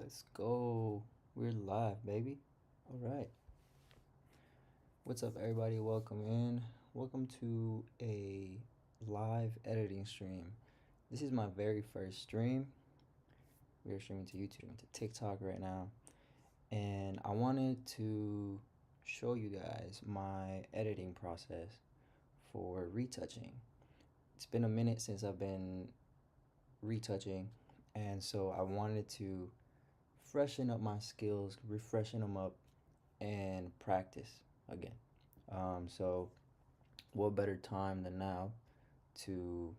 Let's go. We're live, baby. All right. What's up, everybody? Welcome in. Welcome to a live editing stream. This is my very first stream. We are streaming to YouTube and to TikTok right now. And I wanted to show you guys my editing process for retouching. It's been a minute since I've been retouching, and so I wanted to freshen up my skills, refreshing them up, and practice again. So, what better time than now to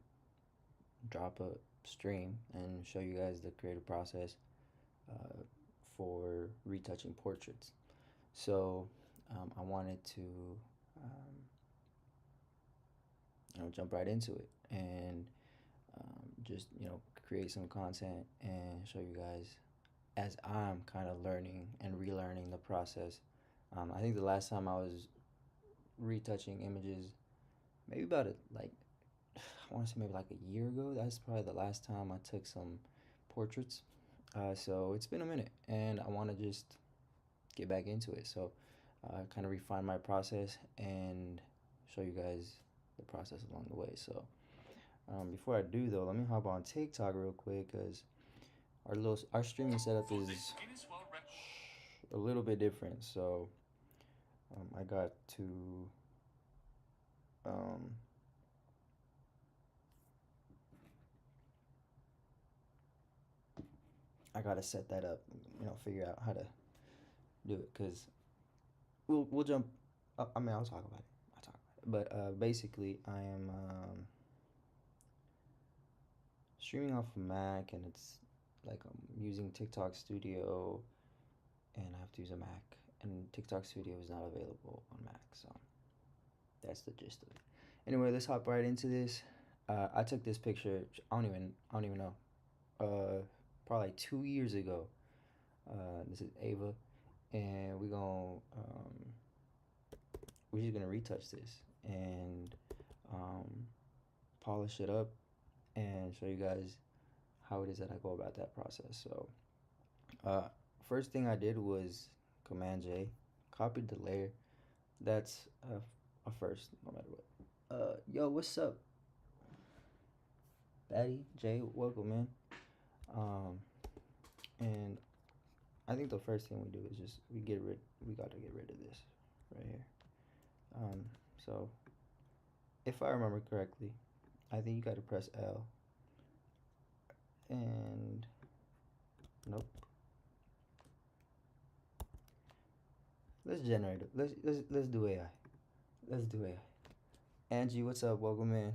drop a stream and show you guys the creative process uh, for retouching portraits. So, I wanted to um, jump right into it and just create some content and show you guys as I'm kind of learning and relearning the process. I think the last time I was retouching images, maybe about I want to say maybe like a year ago. That's probably the last time I took some portraits. So it's been a minute, and I want to just get back into it. So kind of refine my process and show you guys the process along the way. So before I do though, let me hop on TikTok real quick because our streaming setup is a little bit different. So I got to um, I gotta set that up. Figure out how to do it because we'll jump. I mean, I'll talk about it. I'll talk about it. But basically, I am streaming off of Mac, and it's like I'm using TikTok Studio, and I have to use a Mac, and TikTok Studio is not available on Mac, so that's the gist of it. Anyway, let's hop right into this. I took this picture. I don't even know. Probably like 2 years ago. This is Ava, and we're just gonna retouch this and um, polish it up and show you guys how it is that I go about that process. So uh, first thing I did was Command J, copied the layer. That's a first, no matter what. Yo, what's up, Batty Jay? Welcome, man. Um, and I think the first thing we do is just we got to get rid of this right here. Um, so if I remember correctly, I think you got to press L and nope. Let's generate it. Let's do AI. Let's do AI. Angie, what's up? Welcome in.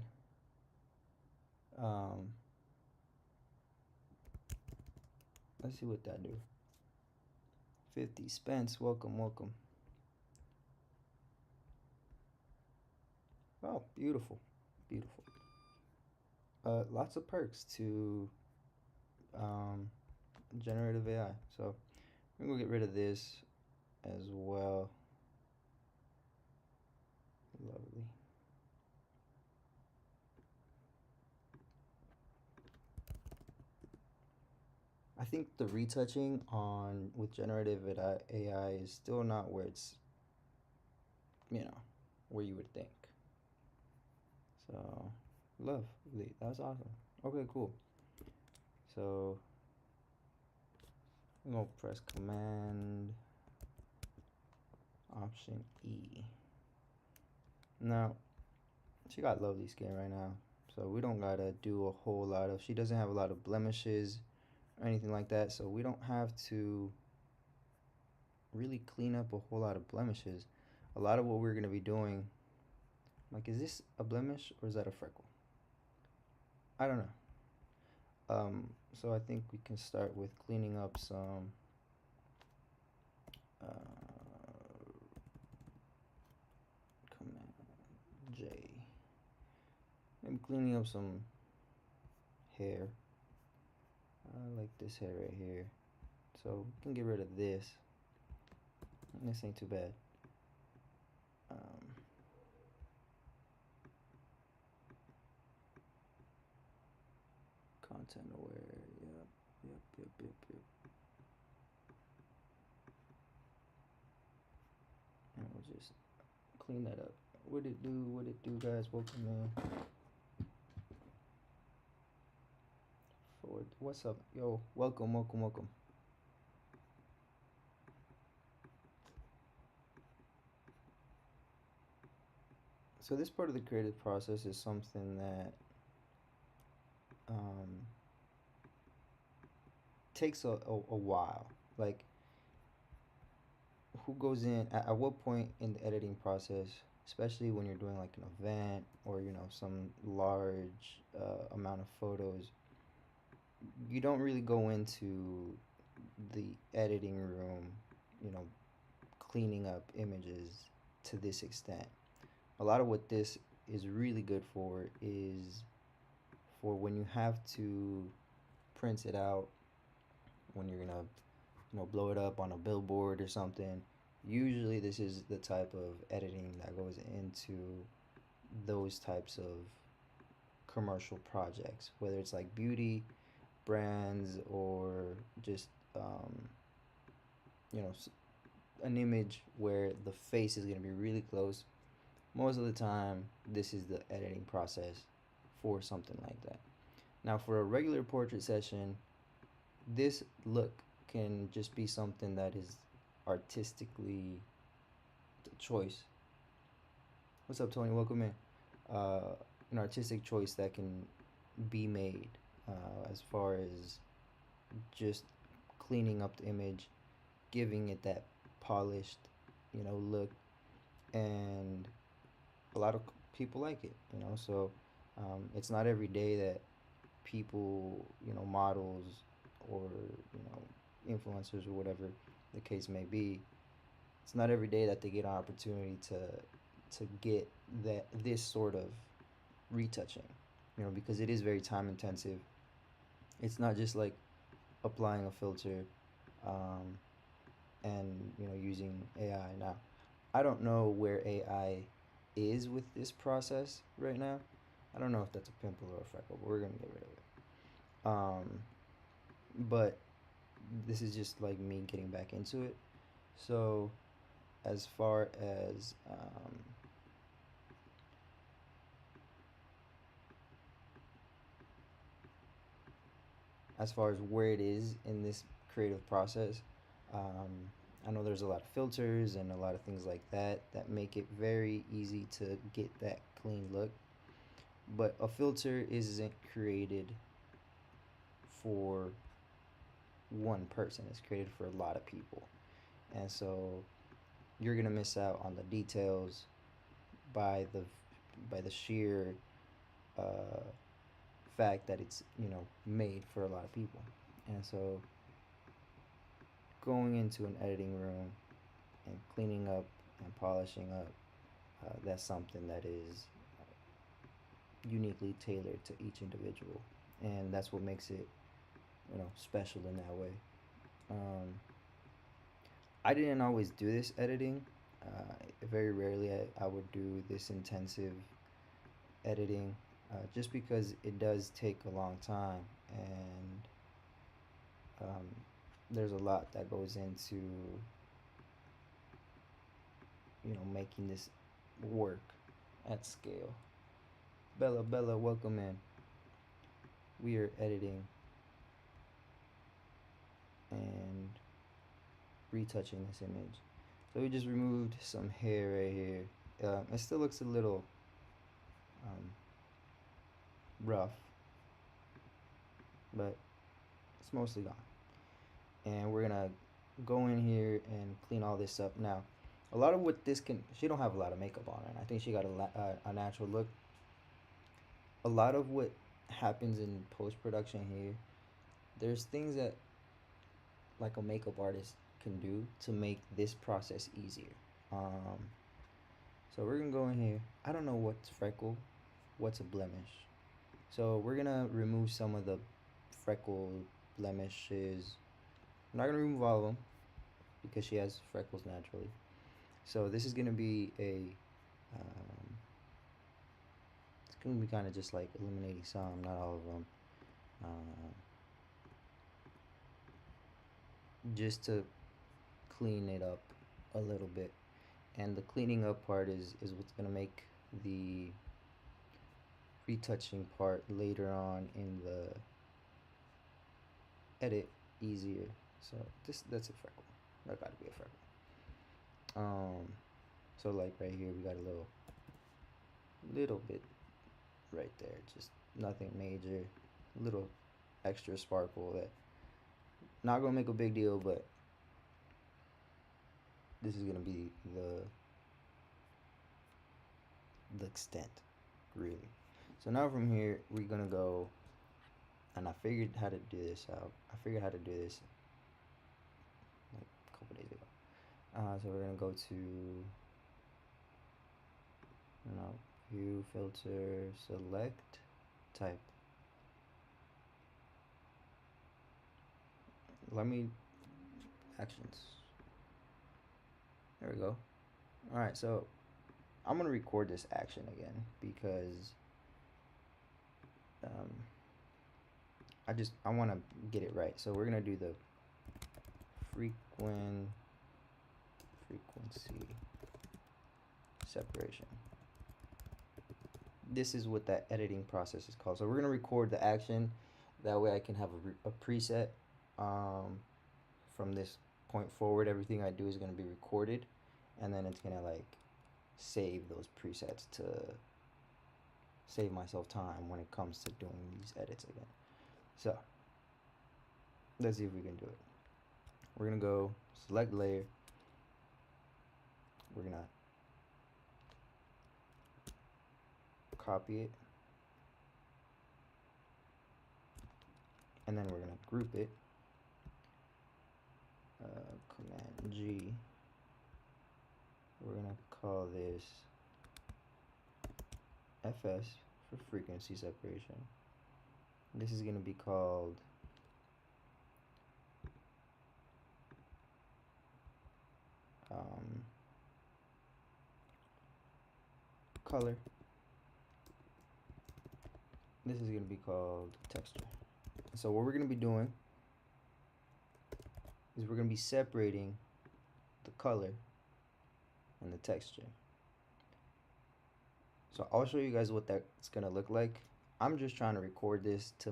Um, let's see what that do. 50 Spence, welcome. Oh, beautiful. Lots of perks to um, generative AI. So we're gonna get rid of this as well. Lovely. I think the retouching on with generative AI is still not where it's, where you would think. So, lovely. That's awesome. Okay, cool. So, I'm gonna press Command Option E. Now, she got lovely skin right now, so we don't gotta do a whole lot of. She doesn't have a lot of blemishes or anything like that, so we don't have to really clean up a whole lot of blemishes. A lot of what we're gonna be doing, like, is this a blemish or is that a freckle? I don't know. So I think we can start with cleaning up some uh, Command J. I'm cleaning up some hair. I like this hair right here. So we can get rid of this. This ain't too bad. Content aware. Yep. just clean that up. What it do? What it do, guys? Welcome in. Forward. What's up? Yo, welcome, welcome, welcome. So this part of the creative process is something that um, takes a while. Like, who goes in at what point in the editing process, especially when you're doing like an event or some large amount of photos, you don't really go into the editing room, you know, cleaning up images to this extent. A lot of what this is really good for is for when you have to print it out, when you're gonna blow it up on a billboard or something. Usually this is the type of editing that goes into those types of commercial projects, whether it's like beauty brands or just you know an image where the face is going to be really close. Most of the time this is the editing process for something like that. Now for a regular portrait session, this look can just be something that is artistically the choice. What's up, Tony? Welcome in. An artistic choice that can be made as far as just cleaning up the image, giving it that polished, look, and a lot of people like it. So it's not every day that people, models or influencers or whatever the case may be. It's not every day that they get an opportunity to get this sort of retouching, because it is very time intensive. It's not just like applying a filter um, and using AI. Now, I don't know where AI is with this process right now. I don't know if that's a pimple or a freckle, but we're gonna get rid of it. But this is just like me getting back into it. So as far as where it is in this creative process, um, I know there's a lot of filters and a lot of things like that that make it very easy to get that clean look. But a filter isn't created for one person, it's created for a lot of people. And so you're gonna miss out on the details by the sheer uh, fact that it's made for a lot of people. And so going into an editing room and cleaning up and polishing up, that's something that is uniquely tailored to each individual, and that's what makes it special in that way. um, I didn't always do this editing. Very rarely I would do this intensive editing, just because it does take a long time, and um, there's a lot that goes into making this work at scale. Bella, Bella, welcome in. We are editing and retouching this image. So we just removed some hair right here. It still looks a little um, rough, but it's mostly gone. And we're gonna go in here and clean all this up. Now, a lot of what this can, she don't have a lot of makeup on her. I think she got a natural look. A lot of what happens in post production here, there's things that like a makeup artist can do to make this process easier. Um, so we're gonna go in here. I don't know what's freckle, what's a blemish. So we're gonna remove some of the freckle blemishes. I'm not gonna remove all of them because she has freckles naturally. So this is gonna be it's gonna be kind of just like eliminating some, not all of them, just to clean it up a little bit. And the cleaning up part is what's gonna make the retouching part later on in the edit easier. So that's a freckle. That gotta be a freckle. So like right here we got a little bit right there, just nothing major, little extra sparkle that not gonna make a big deal, but this is gonna be the extent, really. So now from here we're gonna go, and I figured how to do this out. I figured how to do this like a couple days ago. So we're gonna go to, view, filter, select, type. Let me actions. There we go. All right, so I'm gonna record this action again because I want to get it right. So we're gonna do the frequency separation. This is what that editing process is called. So we're gonna record the action. That way I can have a preset. From this point forward, everything I do is gonna be recorded, and then it's gonna like save those presets to save myself time when it comes to doing these edits again. So let's see if we can do it. We're gonna go select layer. We're gonna copy it, and then we're gonna group it. Command G. We're gonna call this FS for frequency separation. This is gonna be called color. This is gonna be called texture. So what we're gonna be doing is we're gonna be separating the color and the texture. So I'll show you guys what that's gonna look like. I'm just trying to record this to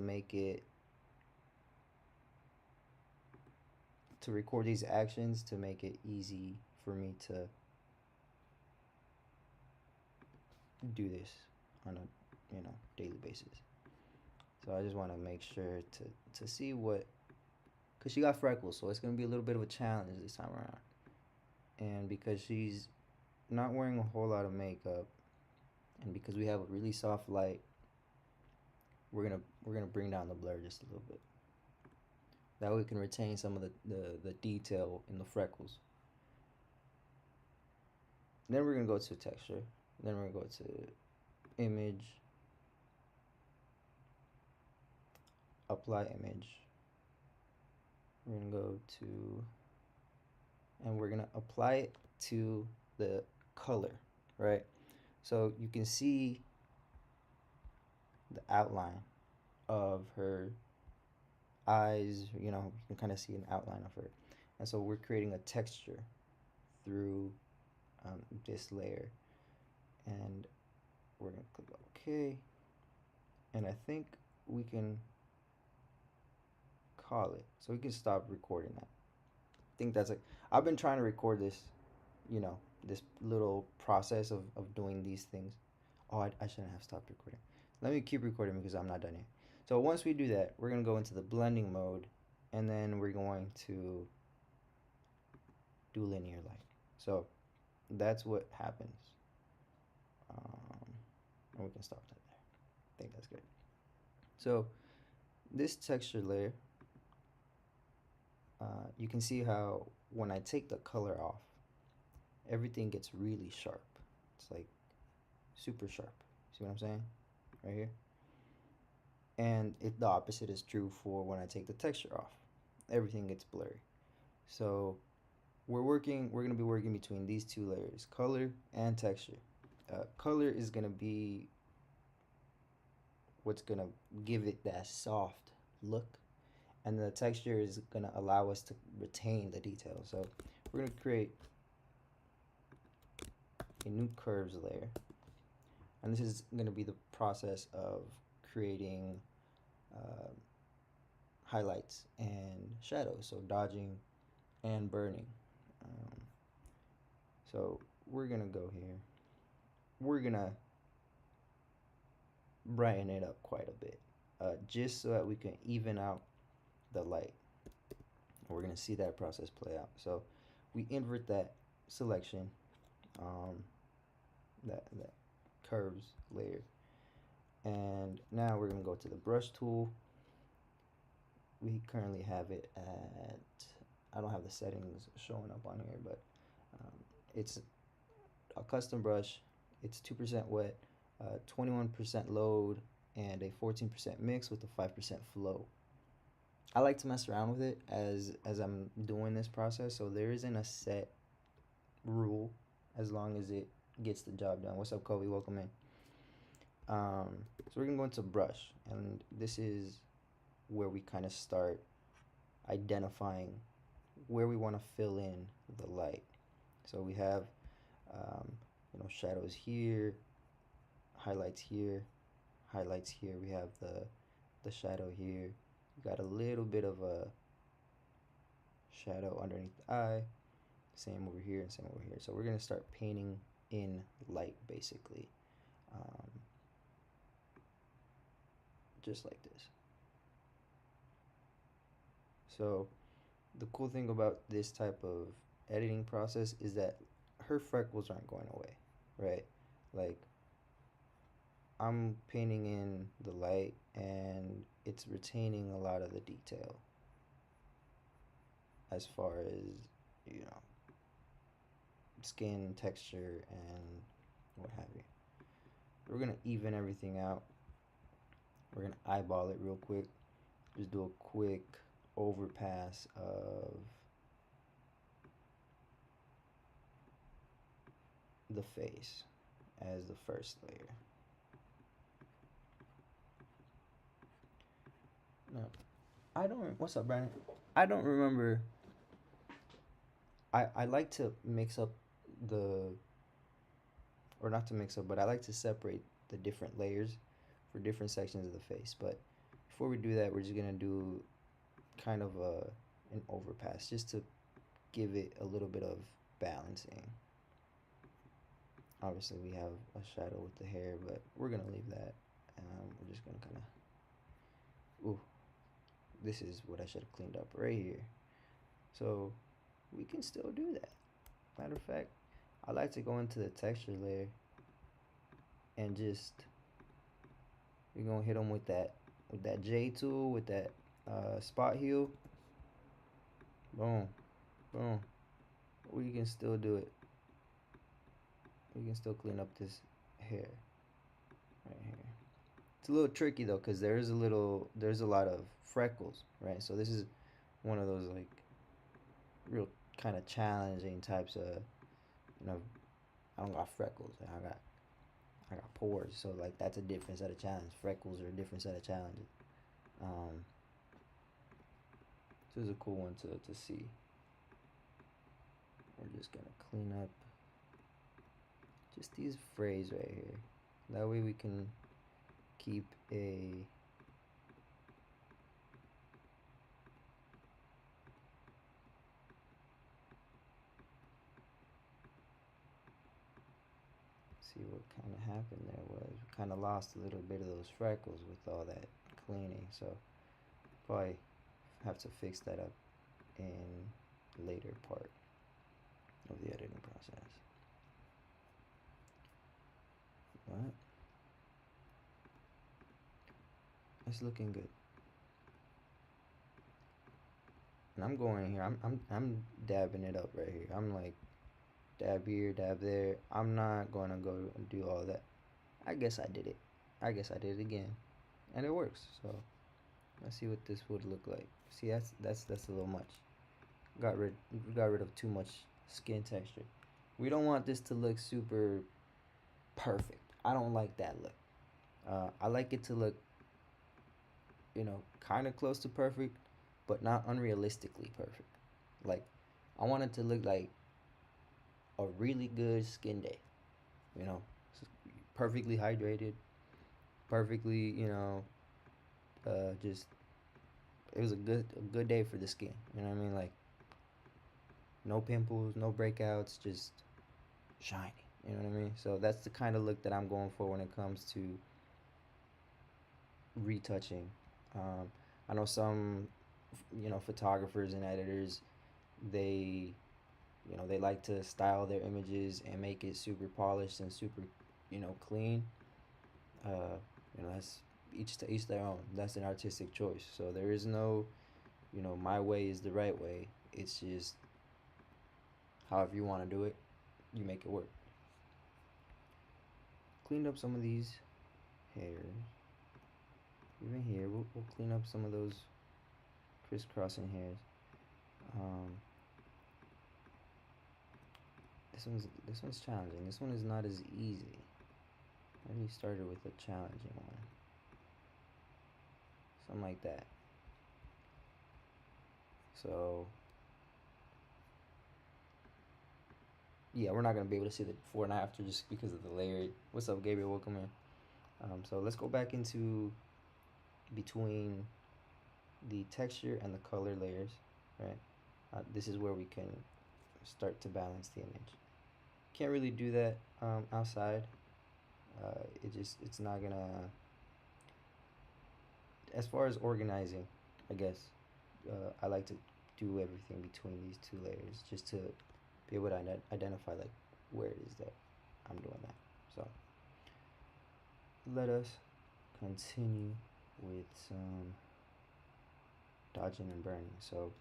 record these actions to make it easy for me to do this on a daily basis. So I just want to make sure to see what, because she got freckles, so it's gonna be a little bit of a challenge this time around. And because she's not wearing a whole lot of makeup, and because we have a really soft light, we're gonna bring down the blur just a little bit. That way we can retain some of the detail in the freckles. Then we're gonna go to texture. Then we're gonna go to image, apply image. We're gonna go to, and we're gonna apply it to the color, right? So you can see the outline of her eyes, you can kind of see an outline of her. And so we're creating a texture through this layer. And we're going to click OK. And I think we can call it. So we can stop recording that. I think that's I've been trying to record this, this little process of doing these things. Oh, I shouldn't have stopped recording. Let me keep recording because I'm not done yet. So once we do that, we're going to go into the blending mode, and then we're going to do linear light. So that's what happens. And we can stop that there. I think that's good. So this texture layer, you can see how when I take the color off, everything gets really sharp. It's like super sharp. See what I'm saying? Right here. And the opposite is true for when I take the texture off. Everything gets blurry. So we're going to be working between these two layers, color and texture. Color is going to be what's going to give it that soft look, and the texture is going to allow us to retain the detail. So we're going to create a new curves layer. And this is going to be the process of creating uh, highlights and shadows, so dodging and burning. Um, so we're going to go here. We're going to brighten it up quite a bit, just so that we can even out the light. We're going to see that process play out. So we invert that selection, um, that curves layer. And now we're going to go to the brush tool. We currently have it at, I don't have the settings showing up on here, but it's a custom brush. It's 2% wet, 21% load, and a 14% mix with a 5% flow. I like to mess around with it as I'm doing this process, so there isn't a set rule as long as it gets the job done. What's up, Kobe? Welcome in. So we're gonna go into brush, and this is where we kind of start identifying where we want to fill in the light. So we have, um, shadows here, highlights here, highlights here. We have the shadow here. We got a little bit of a shadow underneath the eye. Same over here and same over here. So we're gonna start painting in light, basically, um, just like this. So the cool thing about this type of editing process is that her freckles aren't going away, right? Like, I'm painting in the light and it's retaining a lot of the detail as far as, you know, skin texture and what have you. We're gonna even everything out. We're gonna eyeball it real quick. Just do a quick overpass of the face as the first layer. No, I don't. What's up, Brandon? I don't remember. I like to mix up the, or not to mix up, but I like to separate the different layers for different sections of the face. But before we do that, we're just gonna do kind of an overpass just to give it a little bit of balancing. Obviously, we have a shadow with the hair, but we're gonna leave that. We're just gonna kind of, ooh, this is what I should have cleaned up right here. So we can still do that. Matter of fact, I like to go into the texture layer and just, we're gonna hit them with that J tool, with that spot heal. Boom, boom. We can still do it. We can still clean up this hair right here. It's a little tricky though, because there's a lot of freckles, right? So this is one of those like real kind of challenging types of, you know, I don't got freckles. I got pores, so like that's a different set of challenges. Freckles are a different set of challenges. Um, this is a cool one to see. We're just gonna clean up just these frays right here. That way we can keep a see what kind of happened there was. We kind of lost a little bit of those freckles with all that cleaning, so probably have to fix that up in later part of the editing process. But it's looking good. And I'm going here. I'm dabbing it up right here. I'm like dab here, dab there. I'm not gonna go and do all that. I guess I did it. I guess I did it again, and it works. So let's see what this would look like. See, that's a little much. Got rid got rid of too much skin texture. We don't want this to look super perfect. I don't like that look. I like it to look, kind of close to perfect, but not unrealistically perfect. Like, I want it to look like a really good skin day. you know, perfectly hydrated, perfectly, just it was a good day for the skin. You know what I mean? Like no pimples, no breakouts, just shiny. You know what I mean? So that's the kind of look that I'm going for when it comes to retouching. Um, I know some, photographers and editors, they, they like to style their images and make it super polished and super, clean. Uh, that's each to each their own. That's an artistic choice. So there is no, my way is the right way. It's just however you want to do it, you make it work. Cleaned up some of these hairs. Even here, we'll clean up some of those crisscrossing hairs. Um, this one's challenging. This one is not as easy. I already started with a challenging one. Something like that. So yeah, we're not gonna be able to see the before and after just because of the layer. What's up, Gabriel? Welcome in. So let's go back into between the texture and the color layers, right? This is where we can start to balance the image. Can't really do that outside. It's not gonna. As far as organizing, I guess I like to do everything between these two layers just to be able to identify like where it is that I'm doing that. So let us continue with some dodging and burning. So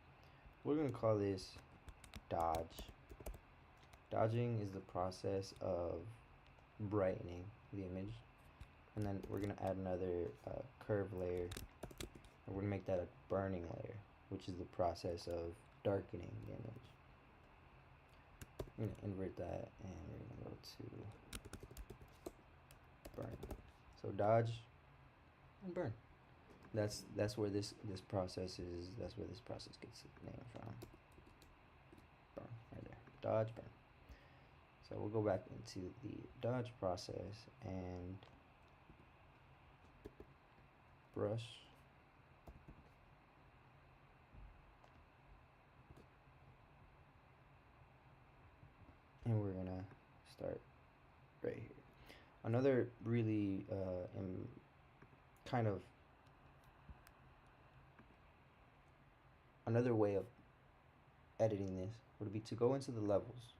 we're gonna call this dodge. Dodging is the process of brightening the image, and then we're gonna add another curve layer, and we're gonna make that a burning layer, which is the process of darkening the image. I'm gonna invert that, and we're gonna go to burn. So dodge and burn. That's where this process is. That's where this process gets its name from. Burn right there. Dodge, burn. So we'll go back into the dodge process and brush. And we're gonna start right here. Another really kind of another way of editing this would be to go into the levels.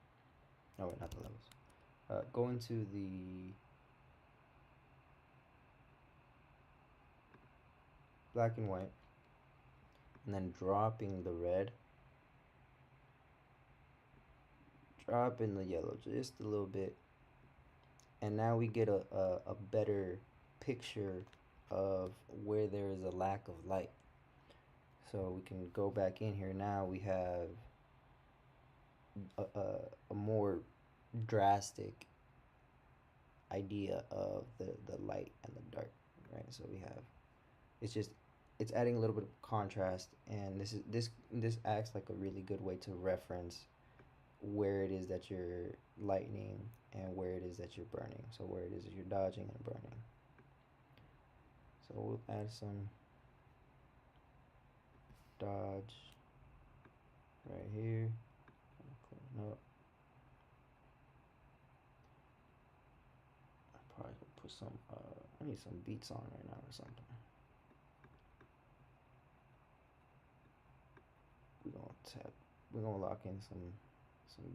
No, wait, not the levels. Go into the black and white, and then dropping the red, drop in the yellow just a little bit, and now we get a better picture of where there is a lack of light. So we can go back in here. Now we have a more drastic idea of the light and the dark, right? So we have it's just it's adding a little bit of contrast, and this acts like a really good way to reference where it is that you're lightening and where it is that you're burning. So where it is that you're dodging and burning. So we'll add some dodge right here. Clean up. I probably could put some. I need some beats on right now or something. We're gonna tap. We're gonna lock in some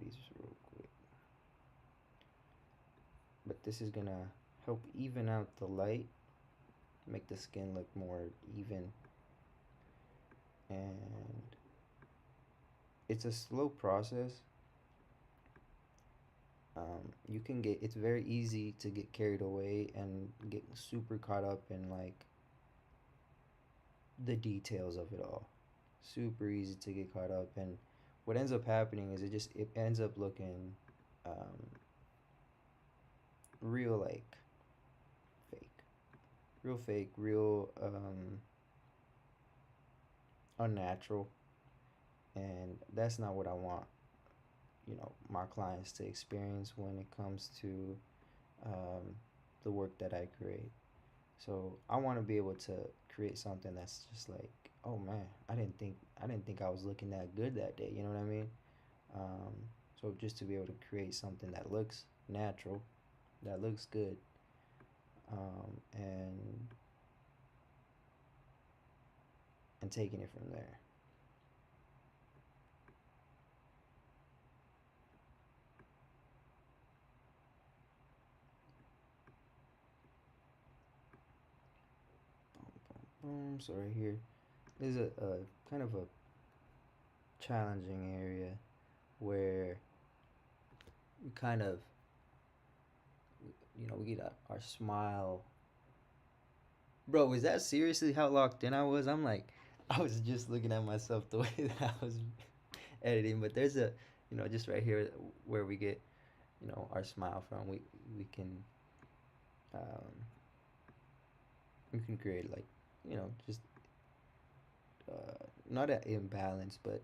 beats real quick. But this is gonna help even out the light, make the skin look more even, and it's a slow process. You can get it's very easy to get carried away and get super caught up in like the details of it all. Super easy to get caught up, and what ends up happening is it ends up looking um, real like fake, real fake, real unnatural, and that's not what I want. My clients to experience when it comes to um, the work that I create. So I want to be able to create something that's just like, oh man, I didn't think I was looking that good that day. You know what I mean? Um, so just to be able to create something that looks natural, that looks good, and taking it from there. Boom. So right here, there's a kind of a challenging area where we kind of, we get our smile. Bro, was that seriously how locked in I was? I'm like, I was just looking at myself the way that I was editing, but there's a, just right here where we get, our smile from. We can, um, we can create like, just not an imbalance, but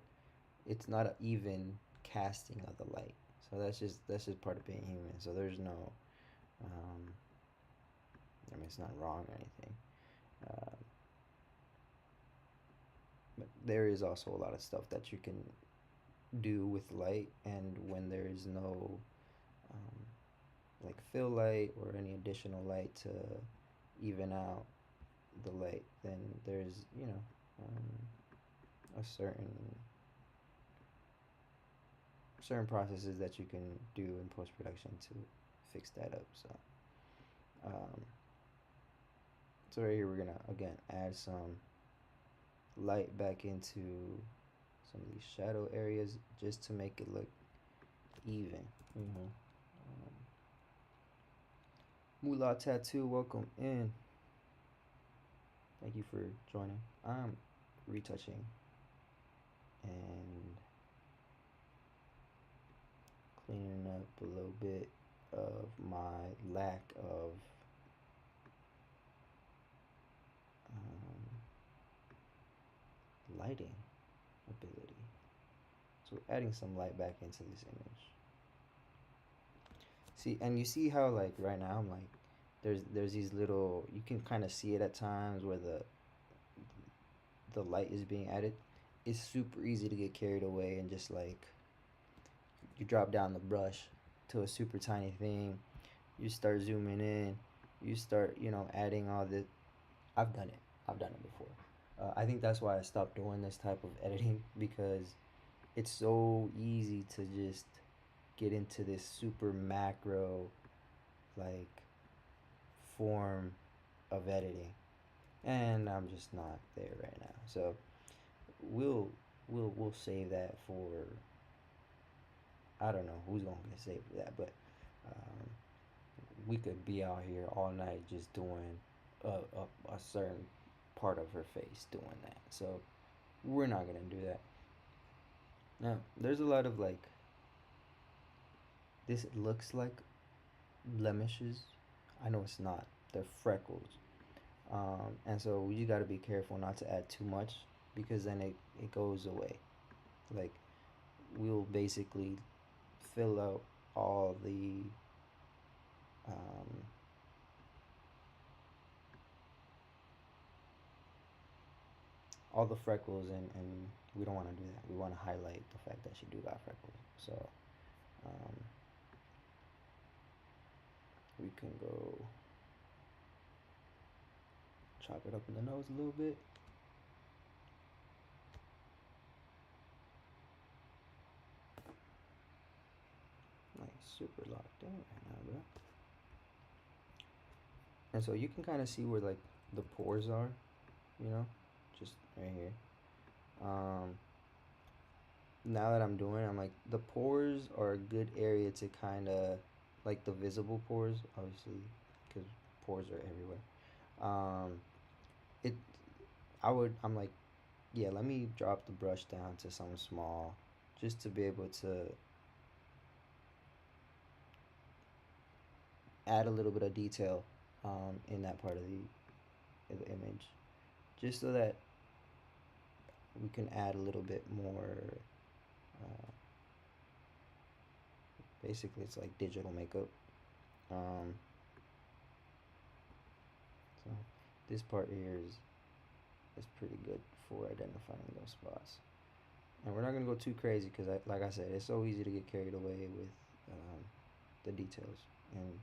it's not an even casting of the light. So that's just part of being human. So there's no, um, I mean, it's not wrong or anything. Uh, but there is also a lot of stuff that you can do with light, and when there is no um, like fill light or any additional light to even out the light, then there's a certain processes that you can do in post production to fix that up. Um, so right here we're gonna again add some light back into some of these shadow areas just to make it look even. You know, Moolah Tattoo, welcome in. Thank you for joining. I'm retouching and cleaning up a little bit of my lack of um, lighting ability. So adding some light back into this image. See, and you see how like right now I'm like, there's these little, you can kind of see it at times where the light is being added. It's super easy to get carried away and just like you drop down the brush to a super tiny thing, you start zooming in, you start adding all the. I've done it. I've done it before. I think that's why I stopped doing this type of editing because it's so easy to just get into this super macro like form of editing, and I'm just not there right now. So we'll we'll save that for. I don't know who's gonna get saved for that, but um, we could be out here all night just doing a certain part of her face doing that. So we're not gonna do that. Now there's a lot of like this looks like blemishes. I know it's not. They're freckles. And so you got to be careful not to add too much because then it goes away. Like we'll basically fill out all um, all the freckles, and we don't want to do that. We want to highlight the fact that she do got freckles. So um, we can go chop it up in the nose a little bit. Like super locked in right now, bro. And so you can kind of see where like the pores are, you know, just right here. Um, Now that I'm doing it, I'm like the pores are a good area to kind of like the visible pores, obviously, because pores are everywhere. Um, it I'm like, yeah, let me drop the brush down to something small, just to be able to add a little bit of detail in that part of the image, just so that we can add a little bit more. Uh, Basically, it's like digital makeup. Um, so this part here is pretty good for identifying those spots. And we're not gonna go too crazy because, like I said, it's so easy to get carried away with the details. And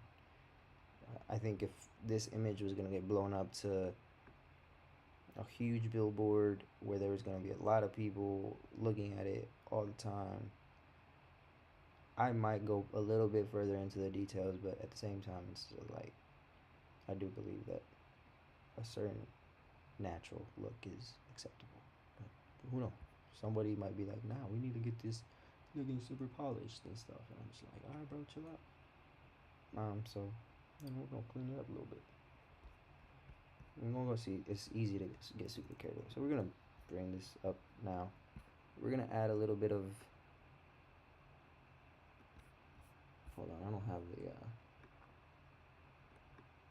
I think if this image was gonna get blown up to a huge billboard where there was gonna be a lot of people looking at it all the time, I might go a little bit further into the details. But at the same time, it's like I do believe that a certain natural look is acceptable. But who knows? Somebody might be like, "Nah, we need to get this looking super polished and stuff," and I'm just like, "All right, bro, chill out." So we're gonna clean it up a little bit. We're gonna go see. It's easy to get super carried away. So we're gonna bring this up now. We're gonna add a little bit of. Hold on, I don't have the.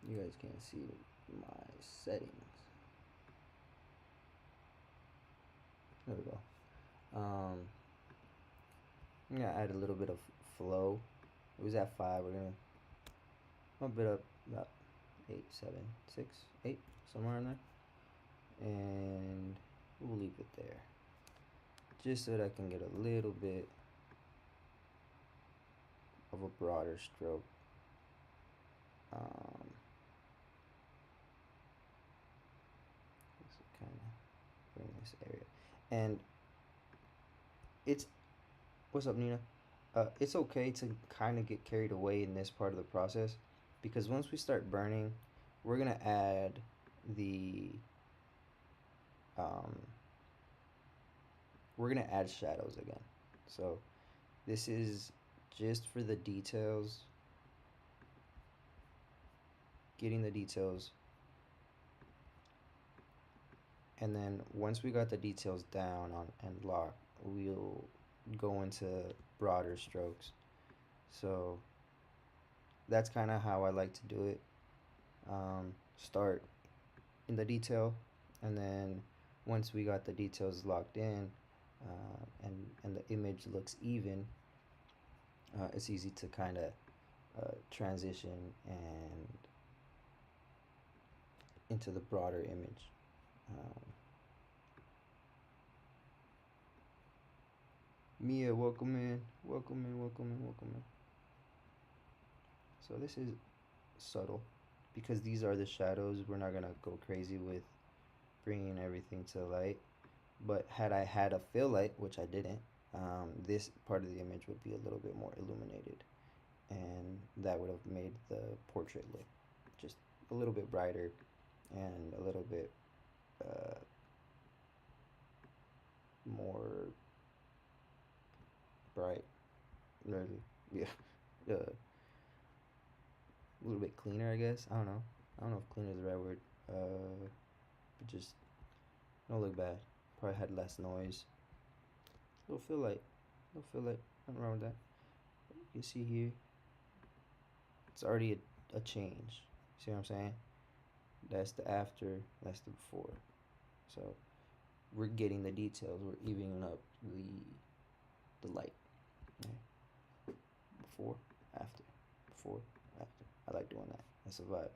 You guys can't see my settings. There we go. I'm gonna add a little bit of flow. It was at 5. We're gonna bump it up about 8, 7, 6, 8, somewhere in there, and we'll leave it there, just so that I can get a little bit of a broader stroke. This kind of bring this area, and it's what's up, Nina? It's okay to kind of get carried away in this part of the process because once we start burning, we're gonna add the um, we're gonna add shadows again. So this is just for the details, getting the details, and then once we got the details down on and locked, we'll go into broader strokes. So that's kind of how I like to do it. Start in the detail, and then once we got the details locked in, and the image looks even, it's easy to kind of transition and into the broader image. Um, Mia, welcome in, welcome in, welcome in, welcome in. So this is subtle because these are the shadows. We're not gonna go crazy with bringing everything to light. But had I had a fill light, which I didn't, this part of the image would be a little bit more illuminated, and that would have made the portrait look just a little bit brighter and a little bit uh, more bright. Really, yeah, a little bit cleaner, I guess. I don't know. I don't know if cleaner is the right word. But just don't look bad. Probably had less noise. Little feel like, little feel like nothing wrong with that. You can see here, it's already a change. See what I'm saying? That's the after. That's the before. So we're getting the details. We're evening up the light. Okay? Before, after, before, after. I like doing that. That's a vibe.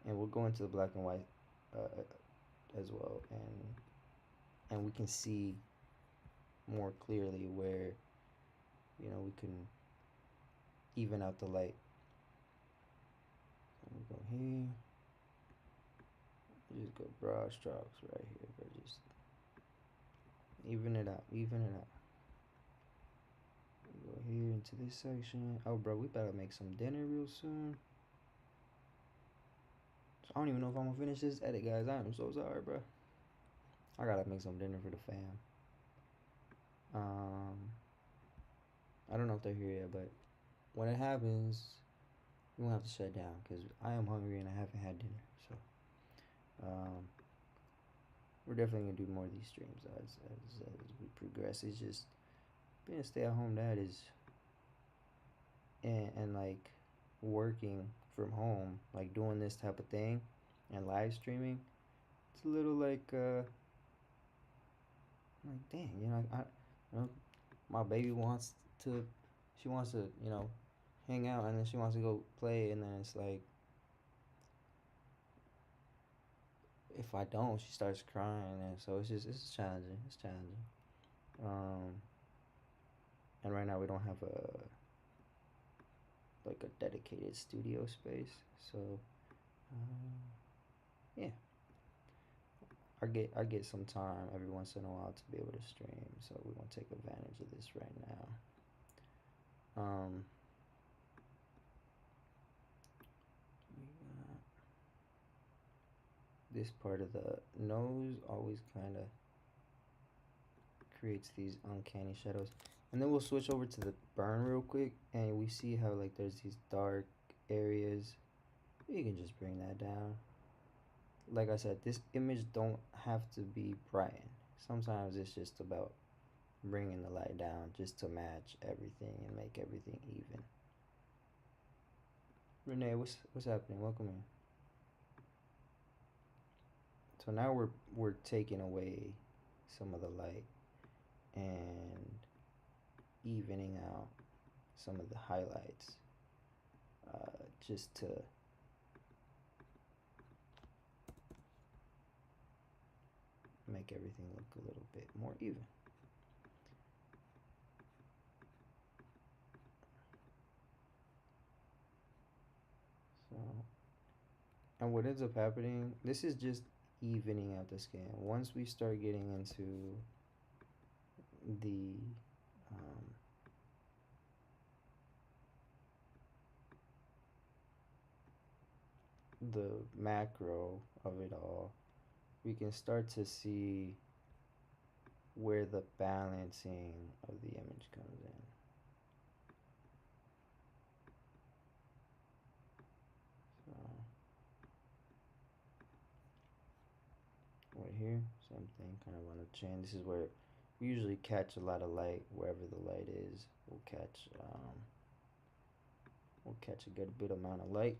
And we'll go into the black and white as well, and we can see more clearly where we can even out the light. And we go here. Just go broad strokes right here, but just even it out, even it out. Go here into this section. Oh, bro, we better make some dinner real soon. So I don't even know if I'm gonna finish this edit, guys. I am so sorry, bro. I gotta make some dinner for the fam. I don't know if they're here yet, but when it happens, we won't have to shut down because I am hungry and I haven't had dinner. So, we're definitely gonna do more of these streams as we progress. It's just being a stay-at-home dad is and like working from home, like doing this type of thing and live streaming. It's a little like dang, I my baby wants to, she wants to, hang out, and then she wants to go play, and then it's like if I don't, she starts crying, and so it's challenging. It's challenging. Um, and right now we don't have a like a dedicated studio space, so um, yeah, I get some time every once in a while to be able to stream, so we're gonna take advantage of this right now. Um, this part of the nose always kind of creates these uncanny shadows. And then we'll switch over to the burn real quick, and we see how like there's these dark areas. You can just bring that down. Like I said, this image don't have to be bright. Sometimes it's just about bringing the light down just to match everything and make everything even. Renee, what's happening? Welcome in. So now we're taking away some of the light and evening out some of the highlights, just to make everything look a little bit more even. So, and what ends up happening, this is just evening out the skin. Once we start getting into the um, the macro of it all, we can start to see where the balancing of the image comes in. So right here, same thing, kind of on the chin. This is where we usually catch a lot of light. Wherever the light is, we'll catch a good bit amount of light.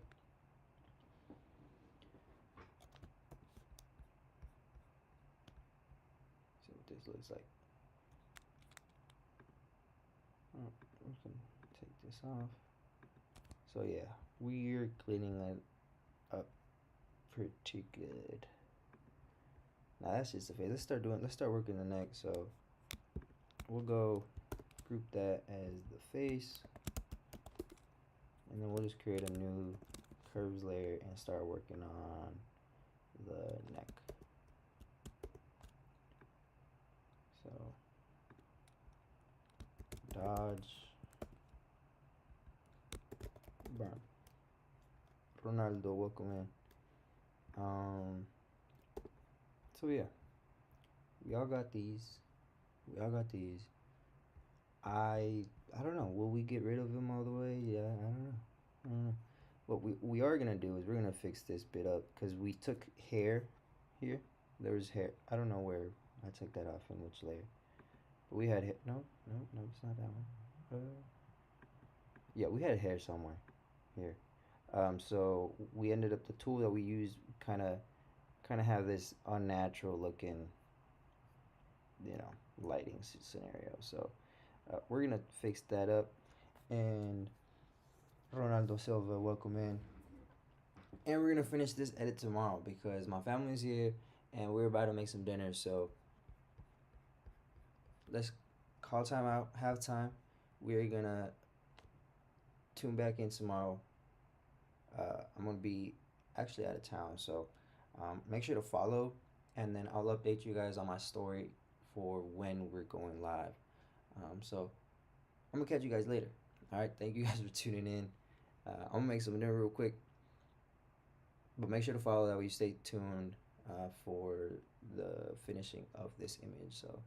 See what this looks like. Oh, we can take this off. So yeah, we're cleaning it up pretty good. Now that's just the face. Let's start working the neck. So we'll go group that as the face, and then we'll just create a new curves layer and start working on the neck. So dodge, burn. Ronaldo, welcome in. So yeah, we all got these. We all got these. I don't know. Will we get rid of them all the way? Yeah, I don't know. I don't know. What we are gonna do is we're gonna fix this bit up because we took hair here. There was hair. I don't know where I took that off in which layer. But we had hair. No, no, no. It's not that one. Yeah, we had hair somewhere here. So we ended up the tool that we used kind of have this unnatural looking, lighting scenario. So we're gonna fix that up. And Ronaldo Silva, welcome in. And we're gonna finish this edit tomorrow because my family's here and we're about to make some dinner. So let's call time out, have time. We're gonna tune back in tomorrow. I'm gonna be actually out of town, so make sure to follow, and then I'll update you guys on my story for when we're going live. So I'm gonna catch you guys later. All right, thank you guys for tuning in. I'm gonna make some dinner real quick, but make sure to follow that way you stay tuned for the finishing of this image. So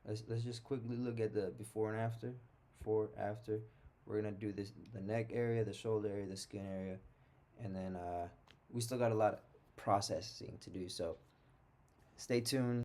let's just quickly look at the before and after. Before, after. We're gonna do this the neck area, the shoulder area, the skin area, and then we still got a lot of processing to do. So stay tuned.